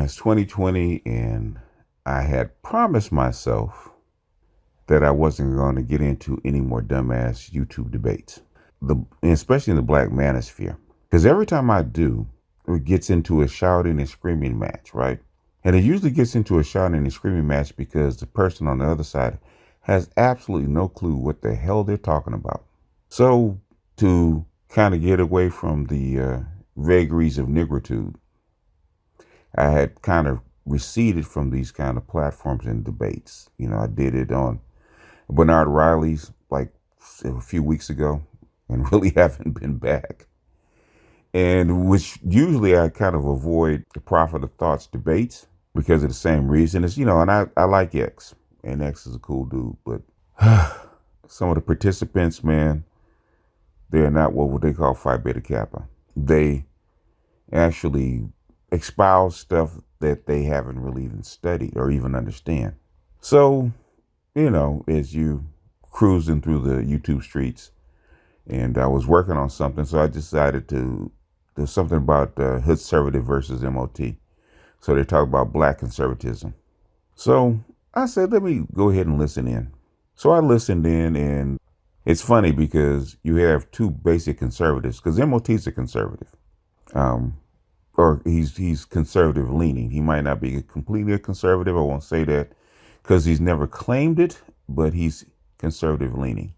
It's 2020, and I had promised myself that I wasn't going to get into any more dumbass YouTube debates, especially in the black manosphere. Because every time I do, it gets into a shouting and screaming match, right? And it usually gets into a shouting and screaming match because the person on the other side has absolutely no clue what the hell they're talking about. So to kind of get away from the vagaries of negritude, I had kind of receded from these kind of platforms and debates. You know, I did it on Bernard Riley's like a few weeks ago and really haven't been back. And which usually I kind of avoid the Prophet of Thoughts debates because of the same reason. It's, you know, and I like X, and X is a cool dude, but some of the participants, man, they're not what they call Phi Beta Kappa. They actually espouse stuff that they haven't really even studied or even understand. So, you know, as you cruising through the YouTube streets, and I was working on something, so I decided to do something about HOODSERVATIVE versus M.O.T. So they talk about black conservatism. So I said, let me go ahead and listen in. So I listened in, and it's funny because you have two basic conservatives, because M.O.T.'s a conservative. Or he's conservative leaning. He might not be completely a conservative. I won't say that because he's never claimed it, but he's conservative leaning.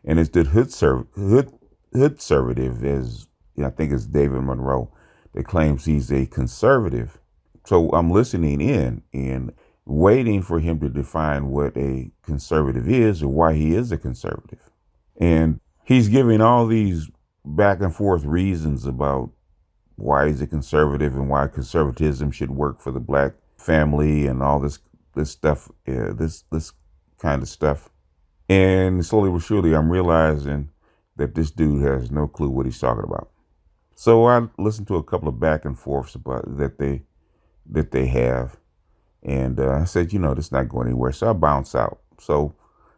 And it's the HOODSERVATIve, as I think it's David Monroe, that claims he's a conservative. So I'm listening in and waiting for him to define what a conservative is or why he is a conservative. And he's giving all these back and forth reasons about why he's a conservative and why conservatism should work for the black family and all this stuff, this kind of stuff. And slowly but surely, I'm realizing that this dude has no clue what he's talking about. So I listened to a couple of back and forths about that they have, and I said, you know, this is not going anywhere. So I bounce out. So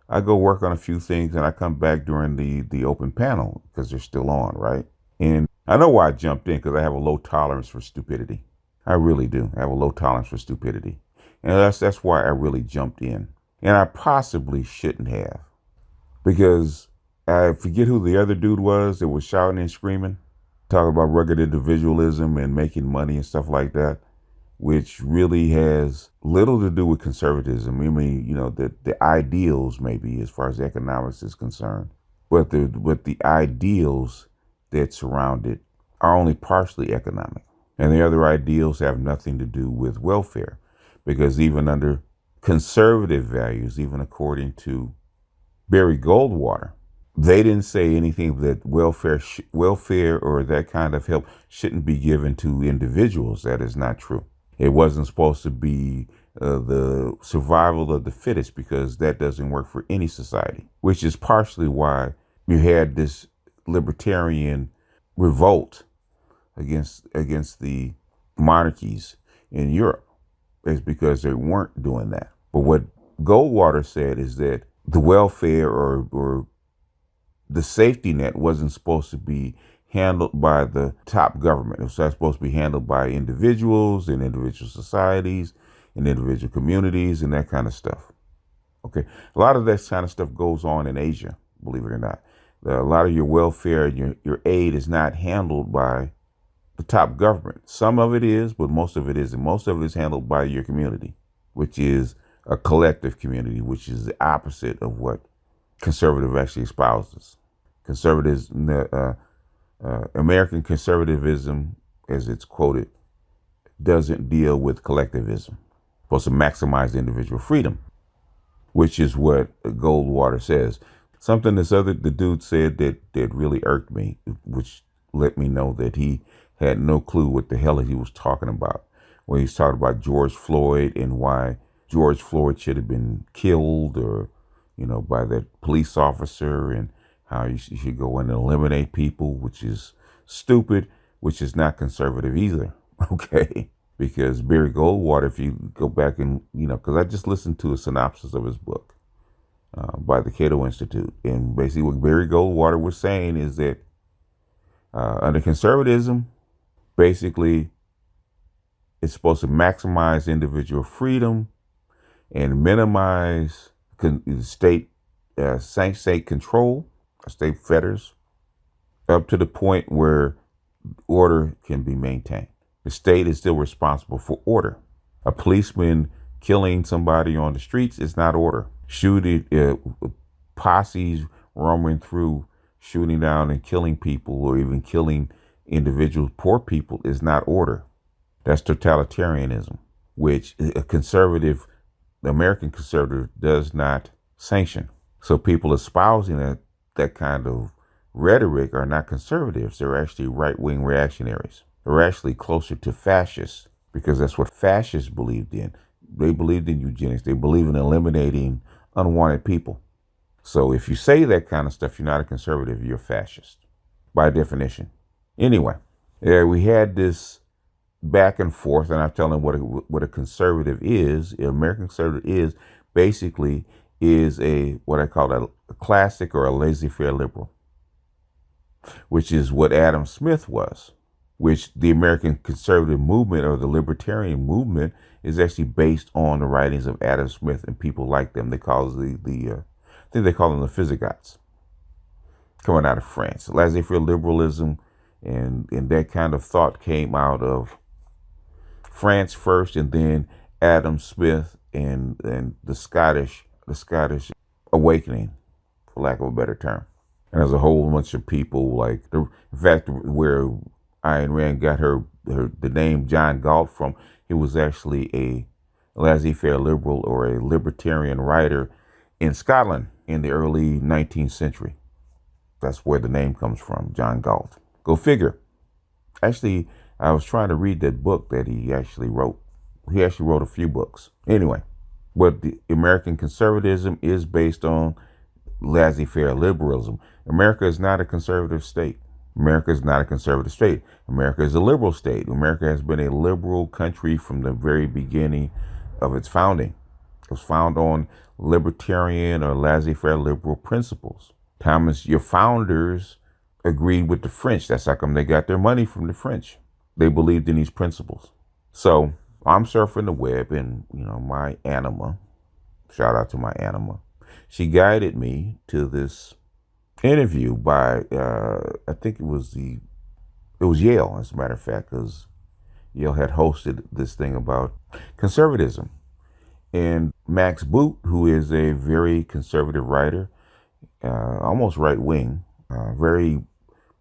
I go work on a few things, and I come back during the open panel because they're still on, right? And I know why I jumped in, because I have a low tolerance for stupidity. I really do. I have a low tolerance for stupidity. And that's why I really jumped in. And I possibly shouldn't have, because I forget who the other dude was that was shouting and screaming, talking about rugged individualism and making money and stuff like that, which really has little to do with conservatism. I mean, you know, the ideals maybe as far as economics is concerned, but the ideals that surround it are only partially economic. And the other ideals have nothing to do with welfare, because even under conservative values, even according to Barry Goldwater, they didn't say anything that welfare or that kind of help shouldn't be given to individuals. That is not true. It wasn't supposed to be the survival of the fittest, because that doesn't work for any society, which is partially why you had this libertarian revolt against the monarchies in Europe, is because they weren't doing that. But what Goldwater said is that the welfare or the safety net wasn't supposed to be handled by the top government. It was supposed to be handled by individuals and individual societies and individual communities and that kind of stuff. Okay, a lot of that kind of stuff goes on in Asia, believe it or not. A lot of your welfare and your aid is not handled by the top government. Some of it is, but most of it isn't. Most of it is handled by your community, which is a collective community, which is the opposite of what conservative actually espouses. American conservatism, as it's quoted, doesn't deal with collectivism. It's supposed to maximize individual freedom, which is what Goldwater says. Something the dude said that really irked me, which let me know that he had no clue what the hell he was talking about when he was talking about George Floyd and why George Floyd should have been killed, or, by that police officer, and how you should go in and eliminate people, which is stupid, which is not conservative either. Okay. Because Barry Goldwater, if you go back and, because I just listened to a synopsis of his book by the Cato Institute. And basically what Barry Goldwater was saying is that under conservatism, basically it's supposed to maximize individual freedom and minimize state control, state fetters, up to the point where order can be maintained. The state is still responsible for order. A policeman killing somebody on the streets is not order. Shooting posses roaming through, shooting down and killing people, or even killing individuals, poor people, is not order. That's totalitarianism, which a conservative, the American conservative, does not sanction. So people espousing that kind of rhetoric are not conservatives. They're actually right-wing reactionaries. They're actually closer to fascists, because that's what fascists believed in. They believed in eugenics. They believe in eliminating unwanted people. So if you say that kind of stuff, you're not a conservative, you're a fascist by definition. Anyway, we had this back and forth, and I'm telling what a conservative is. An American conservative is basically what I call a classic or a laissez-faire liberal, which is what Adam Smith was, which the American conservative movement or the libertarian movement is actually based on the writings of Adam Smith and people like them. They call I think they call them the Visigoths, coming out of France. Laissez-faire liberalism and that kind of thought came out of France first, and then Adam Smith and the Scottish awakening, for lack of a better term. And there's a whole bunch of people in fact, where Ayn Rand got the name John Galt from, he was actually a laissez-faire liberal or a libertarian writer in Scotland in the early 19th century. That's where the name comes from, John Galt. Go figure. Actually, I was trying to read that book that he actually wrote. He actually wrote a few books. Anyway, but the American conservatism is based on laissez-faire liberalism. America is not a conservative state. America is not a conservative state. America is a liberal state. America has been a liberal country from the very beginning of its founding. It was founded on libertarian or laissez-faire liberal principles. Your founders agreed with the French. That's how come they got their money from the French. They believed in these principles. So I'm surfing the web, and my anima, shout out to my anima, she guided me to this interview by I think it was Yale, as a matter of fact, because Yale had hosted this thing about conservatism. And Max Boot, who is a very conservative writer, almost right wing, very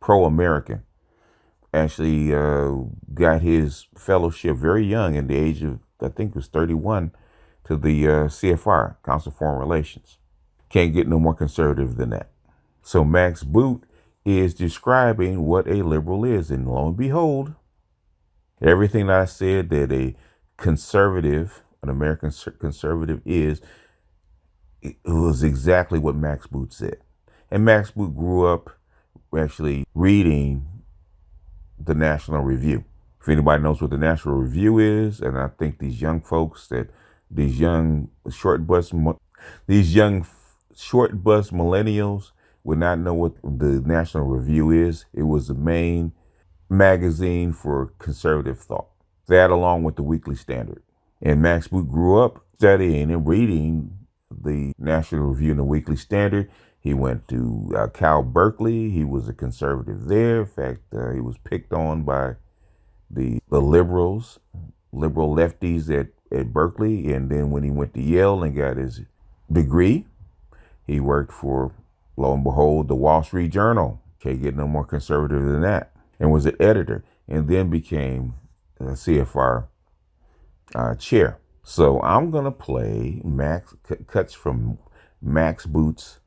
pro-American, actually got his fellowship very young, at the age of, I think it was 31, to the CFR, Council of Foreign Relations. Can't get no more conservative than that. So Max Boot is describing what a liberal is. And lo and behold, everything that I said that a conservative, an American conservative is, it was exactly what Max Boot said. And Max Boot grew up actually reading the National Review. If anybody knows what the National Review is, and I think these young folks, these young short bus millennials would not know what the National Review is. It was the main magazine for conservative thought. That, along with the Weekly Standard. And Max Boot grew up studying and reading the National Review and the Weekly Standard. He went to Cal Berkeley. He was a conservative there. In fact, he was picked on by the liberal lefties at Berkeley. And then when he went to Yale and got his degree, he worked for, lo and behold, the Wall Street Journal. Can't get no more conservative than that. And was an editor, and then became a CFR chair. So I'm going to play cuts from Max Boot's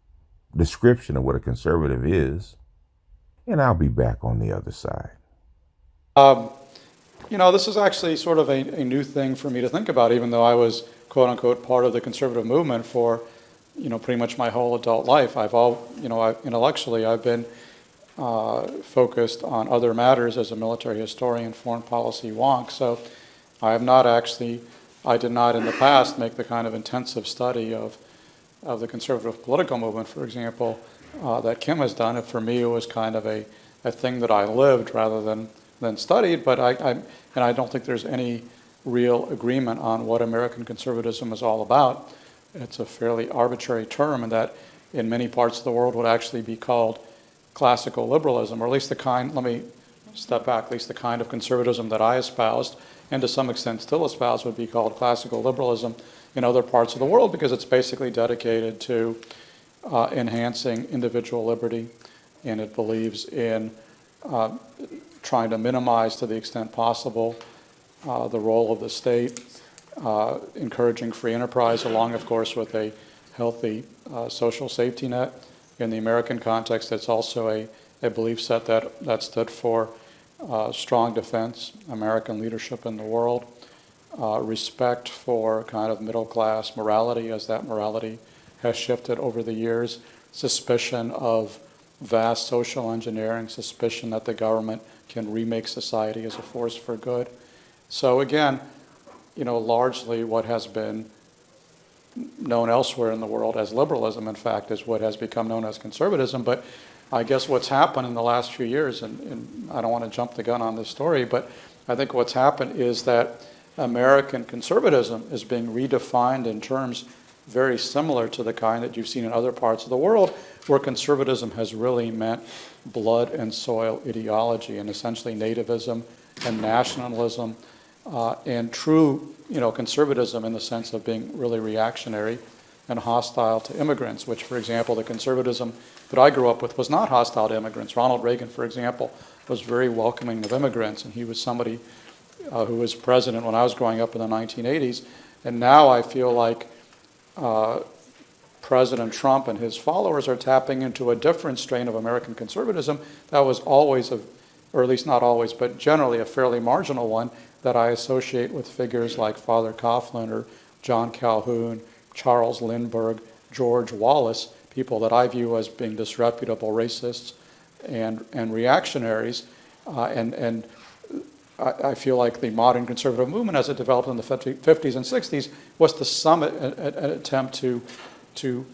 description of what a conservative is. and I'll be back on the other side. This is actually sort of a new thing for me to think about, even though I was, quote unquote, part of the conservative movement for, pretty much my whole adult life. Intellectually, I've been focused on other matters as a military historian, foreign policy wonk. So I did not in the past make the kind of intensive study of the conservative political movement, for example, that Kim has done. For me, it was kind of a thing that I lived rather than studied, but I don't think there's any real agreement on what American conservatism is all about. It's a fairly arbitrary term, and that in many parts of the world would actually be called classical liberalism, or at least let me step back, at least the kind of conservatism that I espoused, and to some extent still espouse, would be called classical liberalism in other parts of the world, because it's basically dedicated to enhancing individual liberty, and it believes in trying to minimize to the extent possible the role of the state, encouraging free enterprise, along, of course, with a healthy social safety net. In the American context, it's also a belief set that stood for strong defense, American leadership in the world, respect for kind of middle-class morality, as that morality has shifted over the years, suspicion of vast social engineering, suspicion that the government can remake society as a force for good. So again, largely what has been known elsewhere in the world as liberalism, in fact, is what has become known as conservatism. But I guess what's happened in the last few years, and I don't want to jump the gun on this story, but I think what's happened is that American conservatism is being redefined in terms very similar to the kind that you've seen in other parts of the world, where conservatism has really meant blood and soil ideology, and essentially nativism and nationalism, and true conservatism in the sense of being really reactionary and hostile to immigrants, which, for example, the conservatism that I grew up with was not hostile to immigrants. Ronald Reagan, for example, was very welcoming of immigrants, and he was somebody who was president when I was growing up in the 1980s. And now I feel like President Trump and his followers are tapping into a different strain of American conservatism that was always, or at least not always, but generally a fairly marginal one, that I associate with figures like Father Coughlin or John Calhoun, Charles Lindbergh, George Wallace, people that I view as being disreputable racists and reactionaries. And I feel like the modern conservative movement, as it developed in the 50s and 60s, was to some an attempt to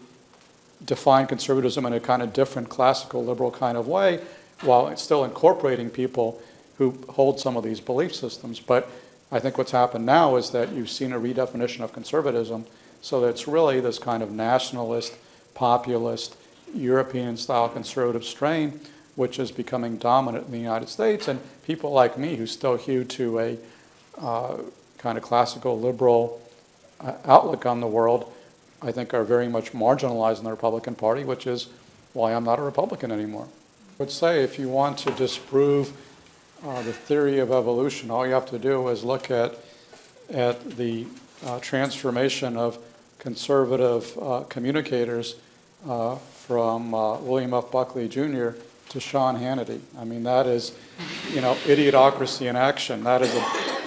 define conservatism in a kind of different classical liberal kind of way, while it's still incorporating people who hold some of these belief systems. But I think what's happened now is that you've seen a redefinition of conservatism, so that it's really this kind of nationalist, populist, European-style conservative strain, which is becoming dominant in the United States. And people like me, who still hew to a kind of classical liberal outlook on the world, I think are very much marginalized in the Republican Party, which is why I'm not a Republican anymore. I would say if you want to disprove the theory of evolution, all you have to do is look at the transformation of conservative communicators from William F. Buckley Jr. to Sean Hannity. I mean, that is, idiocracy in action. That is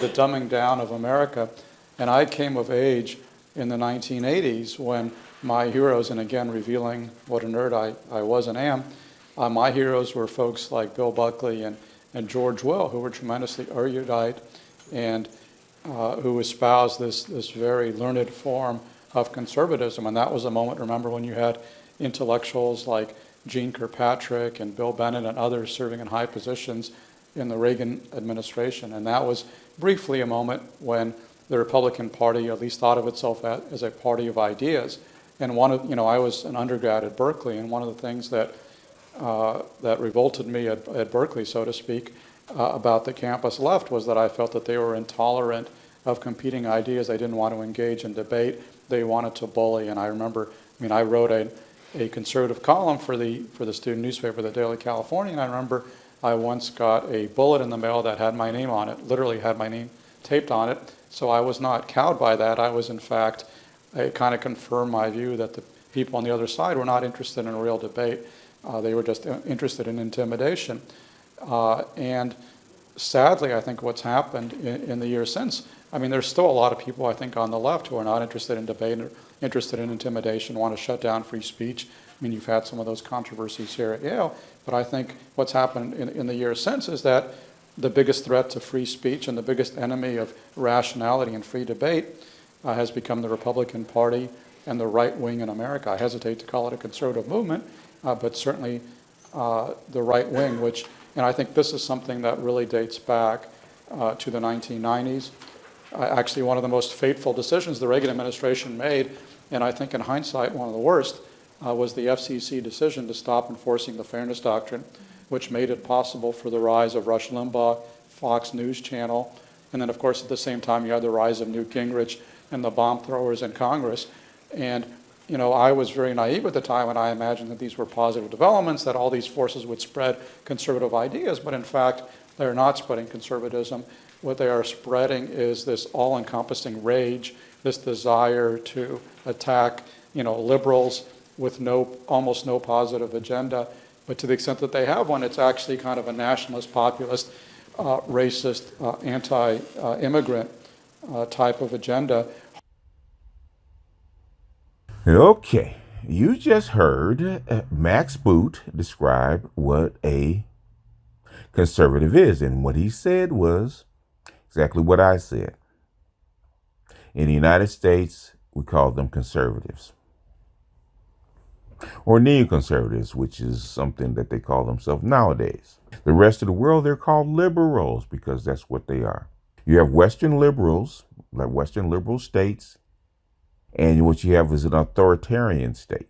the dumbing down of America. And I came of age in the 1980s when my heroes, and again revealing what a nerd I was and am, my heroes were folks like Bill Buckley and George Will, who were tremendously erudite and who espoused this very learned form of conservatism. And that was a moment, remember, when you had intellectuals like Gene Kirkpatrick and Bill Bennett and others serving in high positions in the Reagan administration. And that was briefly a moment when the Republican Party at least thought of itself as a party of ideas. And I was an undergrad at Berkeley, and one of the things that revolted me at Berkeley, so to speak, about the campus left was that I felt that they were intolerant of competing ideas. They didn't want to engage in debate. They wanted to bully. And I remember, I wrote a conservative column for the student newspaper, the Daily Californian. I remember I once got a bullet in the mail that had my name on it, literally had my name taped on it. So I was not cowed by that. I was, in fact, it kind of confirmed my view that the people on the other side were not interested in a real debate They were just interested in intimidation. And sadly, I think what's happened in the years since, I mean, there's still a lot of people, I think, on the left who are not interested in debate, or interested in intimidation, want to shut down free speech. I mean, you've had some of those controversies here at Yale, but I think what's happened in the years since is that the biggest threat to free speech and the biggest enemy of rationality and free debate has become the Republican Party and the right wing in America. I hesitate to call it a conservative movement, but certainly the right wing, and I think this is something that really dates back to the 1990s. Actually, one of the most fateful decisions the Reagan administration made, and I think in hindsight one of the worst, was the FCC decision to stop enforcing the Fairness Doctrine, which made it possible for the rise of Rush Limbaugh, Fox News Channel, and then of course at the same time you had the rise of Newt Gingrich and the bomb throwers in Congress. And you know, I was very naive at the time when I imagined that these were positive developments, that all these forces would spread conservative ideas, but in fact they're not spreading conservatism. What they are spreading is this all-encompassing rage, this desire to attack, you know, liberals with almost no positive agenda. But to the extent that they have one, it's actually kind of a nationalist, populist, racist, anti-immigrant type of agenda. Okay, you just heard Max Boot describe what a conservative is, and what he said was exactly what I said. In the United States, we call them conservatives, or neoconservatives, which is something that they call themselves nowadays. The rest of the world, they're called liberals because that's what they are. You have Western liberals, like Western liberal states, and what you have is an authoritarian state.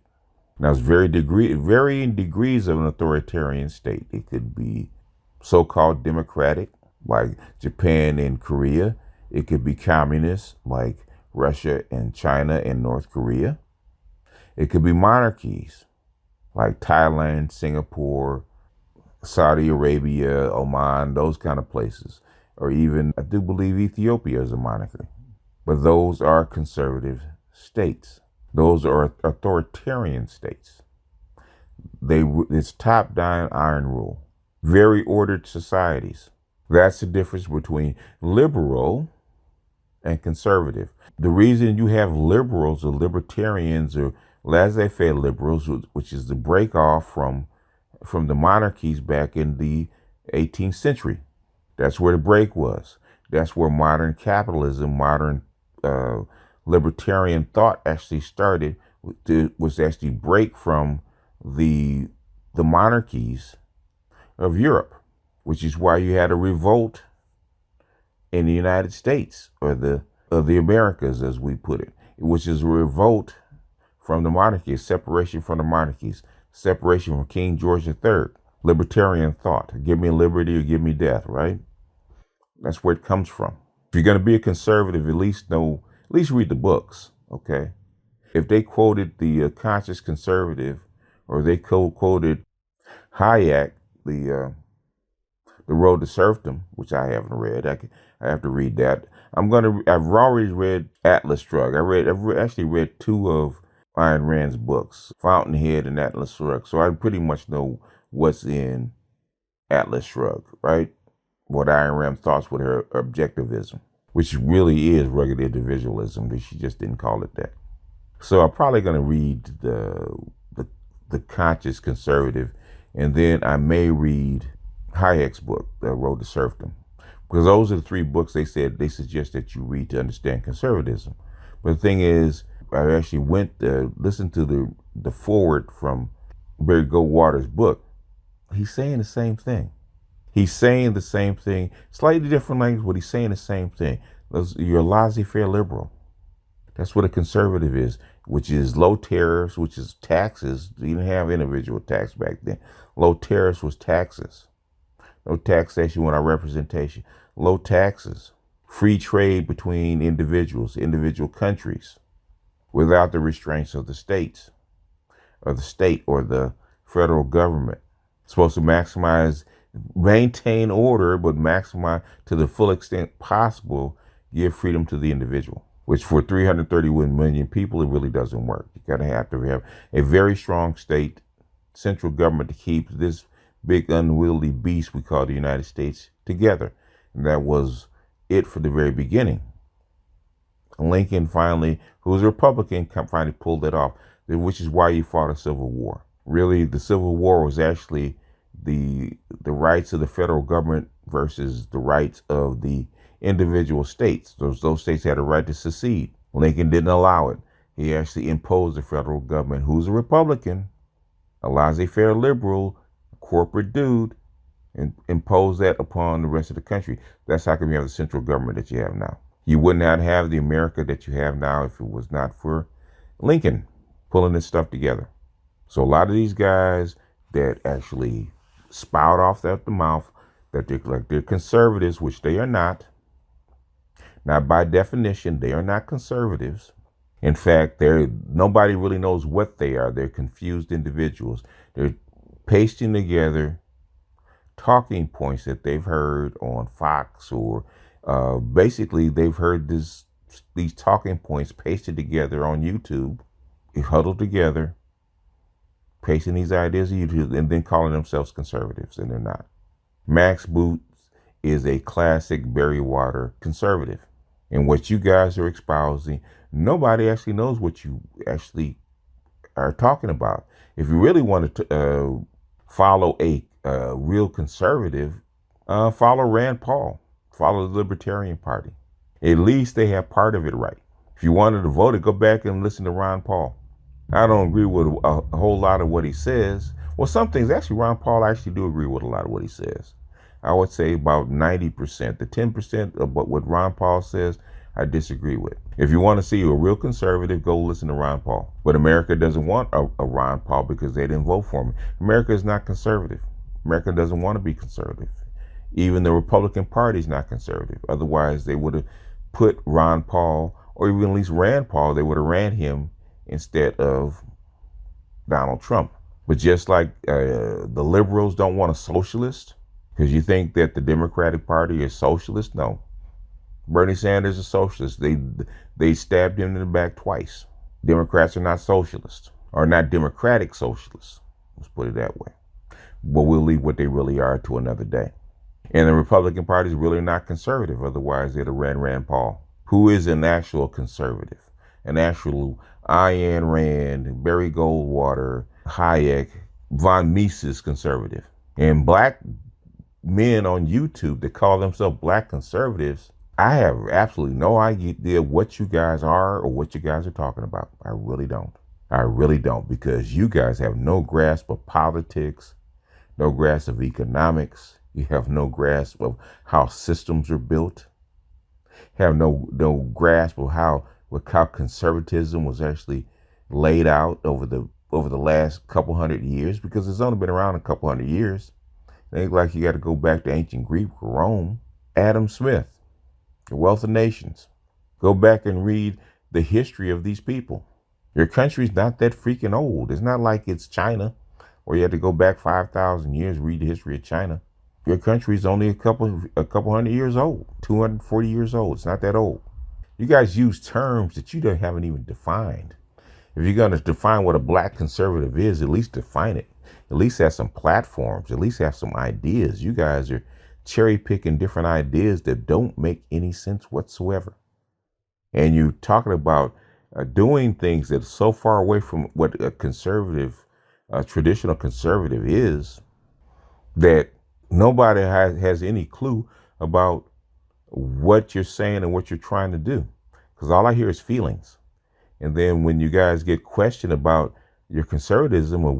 Now, it's varying degrees of an authoritarian state. It could be so-called democratic, like Japan and Korea. It could be communist, like Russia and China and North Korea. It could be monarchies, like Thailand, Singapore, Saudi Arabia, Oman, those kind of places. Or even, I do believe Ethiopia is a monarchy. But those are conservative states. Those are authoritarian states. It's top-down iron rule. Very ordered societies. That's the difference between liberal and conservative. The reason you have liberals or libertarians or laissez-faire liberals, which is the break off from the monarchies back in the 18th century. That's where the break was. That's where modern capitalism, modern libertarian thought actually started, was actually break from the monarchies of Europe, which is why you had a revolt in the United States, or the Americas, as we put it, which is a revolt from the monarchies, separation from the monarchies, separation from King George III, libertarian thought. Give me liberty or give me death, right? That's where it comes from. If you're going to be a conservative, at least read the books, okay? If they quoted the conscious conservative, or they quoted Hayek, the Road to Serfdom, which I haven't read. I have to read that. I've already read Atlas Shrugged. I've actually read two of Ayn Rand's books, Fountainhead and Atlas Shrugged. So I pretty much know what's in Atlas Shrugged, right? What Ayn Rand thoughts with her objectivism, which really is rugged individualism, but she just didn't call it that. So I'm probably going to read the conscious conservative, and then I may read Hayek's book, The Road to Serfdom, because those are the three books they suggest that you read to understand conservatism. But the thing is, I actually went to listen to the foreword from Barry Goldwater's book. He's saying the same thing. He's saying the same thing, slightly different language, but he's saying the same thing. You're a laissez-faire liberal. That's what a conservative is, which is low tariffs, which is taxes. You didn't have individual tax back then. Low tariffs was taxes. No taxation without representation. Low taxes. Free trade between individuals, individual countries, without the restraints of the states, or the state, or the federal government. It's supposed to maintain order, but maximize to the full extent possible, give freedom to the individual, which for 331 million people, it really doesn't work. You gotta have to have a very strong state central government to keep this big unwieldy beast we call the United States together. And that was it for the very beginning. Lincoln finally, who was a Republican, finally pulled it off, which is why he fought a civil war. Really, the Civil War was actually the rights of the federal government versus the rights of the individual states. Those states had a right to secede. Lincoln didn't allow it. He actually imposed the federal government, who's a Republican, a laissez-faire liberal, corporate dude, and impose that upon the rest of the country. That's how come you have the central government that you have now. You would not have the America that you have now if it was not for Lincoln pulling this stuff together. So a lot of these guys that actually spout off at the mouth that they're conservatives, which they are not. Not by definition, they are not conservatives. In fact, nobody really knows what they are. They're confused individuals. They're pasting together talking points that they've heard on Fox, or basically they've heard these talking points pasted together on YouTube, huddled together, pasting these ideas on YouTube, and then calling themselves conservatives, and they're not. Max Boot is a classic Barry Water conservative. And what you guys are espousing, nobody actually knows what you actually are talking about. If you really wanted to follow a real conservative, follow Rand Paul, follow the Libertarian Party. At least they have part of it right. If you wanted to vote it, go back and listen to Ron Paul. I don't agree with a whole lot of what he says. Well, some things, actually, Ron Paul, I actually do agree with a lot of what he says. I would say about 90%. The 10% of what Ron Paul says, I disagree with. If you want to see a real conservative, go listen to Ron Paul. But America doesn't want a Ron Paul because they didn't vote for him. America is not conservative. America doesn't want to be conservative. Even the Republican Party is not conservative. Otherwise, they would have put Ron Paul, or even at least Rand Paul, they would have ran him instead of Donald Trump. But just like the liberals don't want a socialist, because you think that the Democratic Party is socialist? No. Bernie Sanders is socialist. They stabbed him in the back twice. Democrats are not socialists, or not democratic socialists. Let's put it that way. But we'll leave what they really are to another day. And the Republican Party is really not conservative. Otherwise, they'd have ran Rand Paul, who is an actual conservative, an actual Ayn Rand, Barry Goldwater, Hayek, von Mises conservative. And black men on YouTube that call themselves black conservatives, I have absolutely no idea what you guys are or what you guys are talking about. I really don't. I really don't, because you guys have no grasp of politics, no grasp of economics. You have no grasp of how systems are built. Have no grasp of how conservatism was actually laid out over the last couple hundred years, because it's only been around a couple hundred years. It ain't like you got to go back to ancient Greek or Rome. Adam Smith, The Wealth of Nations. Go back and read the history of these people. Your country's not that freaking old. It's not like it's China, where you had to go back 5,000 years, read the history of China. Your country's only a couple hundred years old, 240 years old. It's not that old. You guys use terms that you haven't even defined. If you're going to define what a black conservative is, at least define it. At least have some platforms. At least have some ideas. You guys are cherry picking different ideas that don't make any sense whatsoever. And you're talking about doing things that are so far away from what a conservative, traditional conservative is, that nobody has any clue about what you're saying and what you're trying to do. Because all I hear is feelings. And then when you guys get questioned about your conservatism, or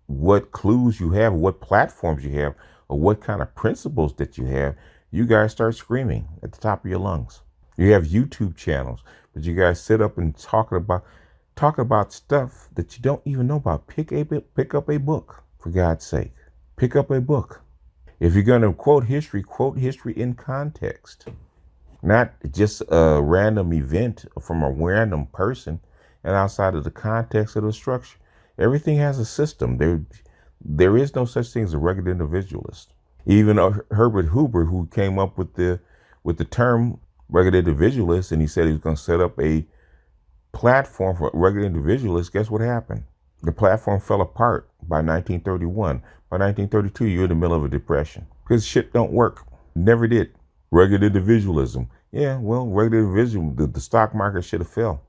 what clues you have, or what platforms you have, or what kind of principles that you have, you guys start screaming at the top of your lungs. You have YouTube channels, but you guys sit up and talk about stuff that you don't even know about. Pick up a book, for God's sake. Pick up a book. If you're going to quote history in context. Not just a random event from a random person and outside of the context of the structure. Everything has a system. There is no such thing as a regular individualist. Even Herbert Hoover, who came up with the term regular individualist, and he said he was going to set up a platform for regular individualists, guess what happened? The platform fell apart by 1931. By 1932, you're in the middle of a depression because shit don't work. Never did. Regular individualism. Yeah, well, regular individual, the stock market should have fell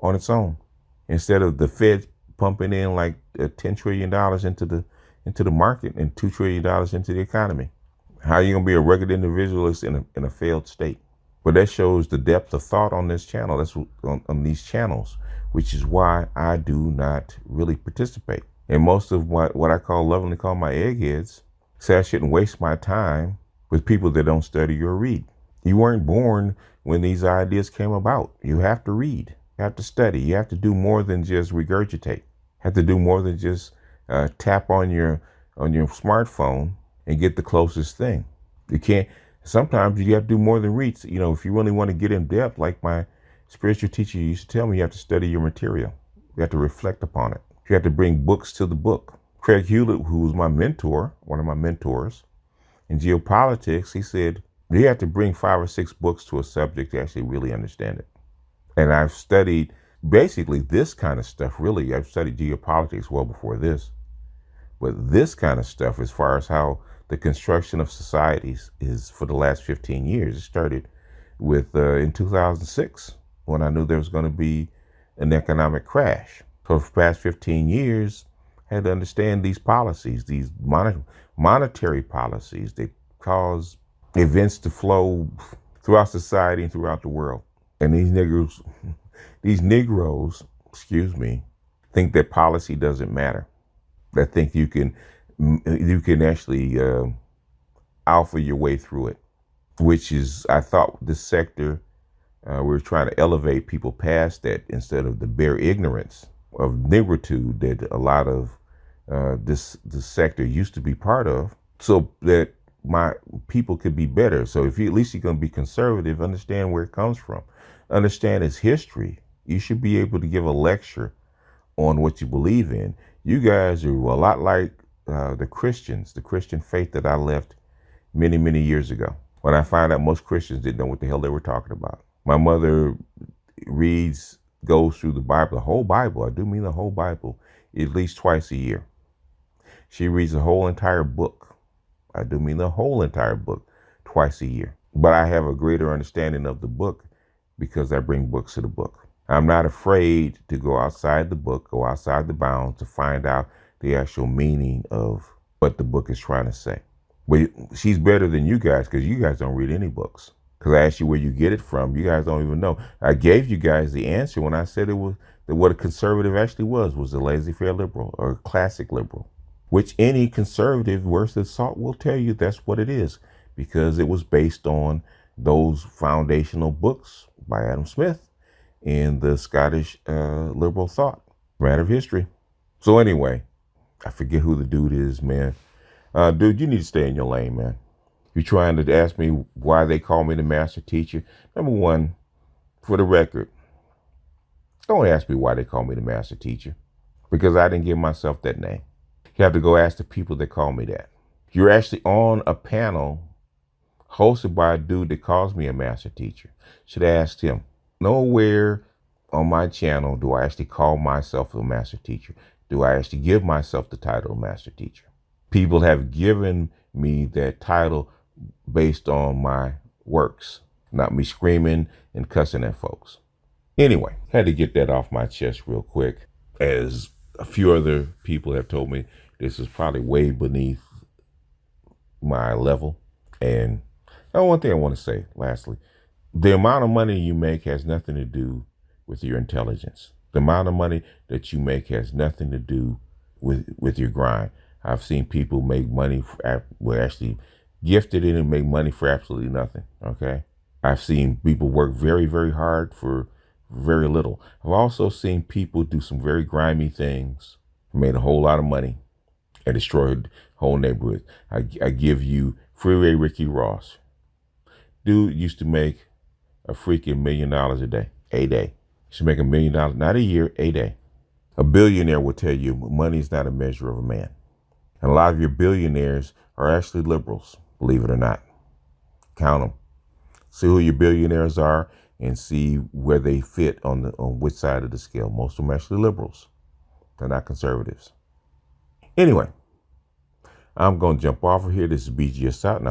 on its own instead of the Fed pumping in like $10 trillion into the market and $2 trillion into the economy. How are you gonna be a regular individualist in a failed state? But that shows the depth of thought on this channel. That's on these channels, which is why I do not really participate. And most of what I lovingly call my eggheads say I shouldn't waste my time with people that don't study or read. You weren't born when these ideas came about. You have to read. You have to study. You have to do more than just regurgitate. You have to do more than just tap on your smartphone and get the closest thing. You can't. Sometimes you have to do more than read. You know, if you really want to get in depth, like my spiritual teacher used to tell me, you have to study your material. You have to reflect upon it. You have to bring books to the book. Craig Hewlett, who was my mentor, one of my mentors in geopolitics, he said, you have to bring 5 or 6 books to a subject to actually really understand it. And I've studied basically this kind of stuff, really. I've studied geopolitics well before this. But this kind of stuff, as far as how the construction of societies is for the last 15 years, it started with in 2006 when I knew there was going to be an economic crash. So for the past 15 years, I had to understand these policies, these monetary policies that cause events to flow throughout society and throughout the world. And these Negroes, think that policy doesn't matter. That think you can actually alpha your way through it, which is, I thought this sector, we're trying to elevate people past that instead of the bare ignorance of negritude that a lot of this sector used to be part of, so that my people could be better. So if you, at least you're going to be conservative, understand where it comes from, understand its history. You should be able to give a lecture on what you believe in. You guys are a lot like the Christians, the Christian faith that I left many, many years ago, when I found out most Christians didn't know what the hell they were talking about. My mother goes through the Bible, the whole Bible, I do mean the whole Bible, at least twice a year. She reads the whole entire book. I do mean the whole entire book twice a year. But I have a greater understanding of the book because I bring books to the book. I'm not afraid to go outside the book, go outside the bounds to find out the actual meaning of what the book is trying to say. But she's better than you guys because you guys don't read any books. Because I asked you where you get it from. You guys don't even know. I gave you guys the answer when I said it was that what a conservative actually was a laissez-faire liberal or a classic liberal, which any conservative worth his salt will tell you that's what it is, because it was based on those foundational books by Adam Smith in the Scottish liberal thought, matter of history. So anyway, I forget who the dude is, man. Dude, you need to stay in your lane, man. You're trying to ask me why they call me the master teacher. Number one, for the record, don't ask me why they call me the master teacher, because I didn't give myself that name. You have to go ask the people that call me that. You're actually on a panel hosted by a dude that calls me a master teacher. Should have asked him. Nowhere on my channel do I actually call myself a master teacher. Do I actually give myself the title of master teacher? People have given me that title based on my works, not me screaming and cussing at folks. Anyway, had to get that off my chest real quick, as a few other people have told me this is probably way beneath my level. And one thing I want to say, lastly, the amount of money you make has nothing to do with your intelligence. The amount of money that you make has nothing to do with your grind. I've seen people make money, were actually gifted in and make money for absolutely nothing, okay? I've seen people work very, very hard for very little. I've also seen people do some very grimy things, made a whole lot of money, and destroyed whole neighborhoods. I give you Freeway Ricky Ross. Dude used to make a freaking $1 million a day. He should make $1 million, not a year, a day. A billionaire will tell you money is not a measure of a man. And a lot of your billionaires are actually liberals, believe it or not. Count them. See who your billionaires are and see where they fit on which side of the scale. Most of them are actually liberals. They're not conservatives. Anyway, I'm going to jump off of here. This is BGS out now.